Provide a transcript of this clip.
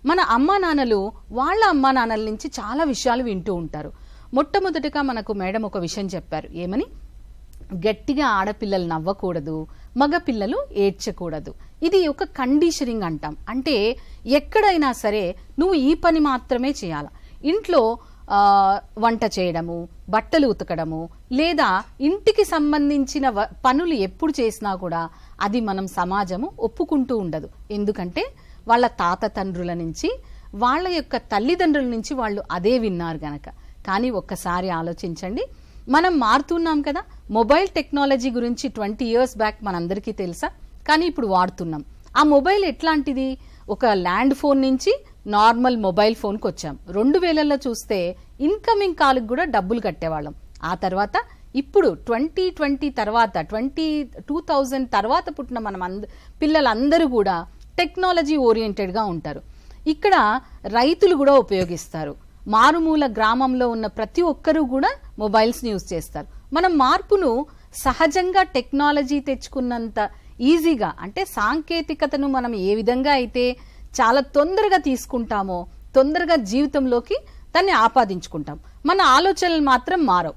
మన అమ్మా నాన్నలు వాళ్ళ అమ్మా నాన్నల నుంచి చాలా విషయాలు వింటూ ఉంటారు. మొట్టమొదటిగా మనకు మేడం ఒక విషయం చెప్పారు. ఏమని? గట్టిగా ఆడపిల్లలు నవ్వకూడదు, మగ పిల్లలు ఏడ్చకూడదు. ఇది ఒక కండిషనింగ్ అంటాం. అంటే ఎక్కడైనా సరే నువ్వు ఈ పని మాత్రమే చేయాల. ఇంట్లో వంట చేయడము, బట్టలు ఉతకడము, లేదా ఇంటికి సంబంధించిన పనులు ఎప్పుడు చేసినా కూడా అది మనం సమాజము ఒప్పుకుంటూ ఉండదు. ఎందుకంటే వాళ్ళ తాత తండ్రుల నుంచి, వాళ్ళ యొక్క తల్లిదండ్రుల నుంచి వాళ్ళు అదే విన్నారు గనక. కానీ ఒక్కసారి ఆలోచించండి, మనం మారుతున్నాం కదా. మొబైల్ టెక్నాలజీ గురించి 20 years బ్యాక్ మనందరికీ తెలుసా? కానీ ఇప్పుడు వాడుతున్నాం. ఆ మొబైల్ ఎట్లాంటిది? ఒక ల్యాండ్ ఫోన్ నుంచి నార్మల్ మొబైల్ ఫోన్కి వచ్చాం. 2000లో చూస్తే ఇన్కమింగ్ కాల్కి కూడా డబ్బులు కట్టేవాళ్ళం. ఆ తర్వాత ఇప్పుడు 2020 తర్వాత 2000 తర్వాత పుట్టిన మనం పిల్లలందరూ కూడా టెక్నాలజీ ఓరియంటెడ్గా ఉంటారు. ఇక్కడ రైతులు కూడా ఉపయోగిస్తారు. మారుమూల గ్రామంలో ఉన్న ప్రతి ఒక్కరూ కూడా మొబైల్స్ని యూజ్ చేస్తారు. మనం మార్పును సహజంగా టెక్నాలజీ తెచ్చుకున్నంత ఈజీగా, అంటే సాంకేతికతను మనం ఏ విధంగా అయితే చాలా తొందరగా తీసుకుంటామో, తొందరగా జీవితంలోకి దాన్ని ఆపాదించుకుంటాం. మన ఆలోచనలు మాత్రం మారవు.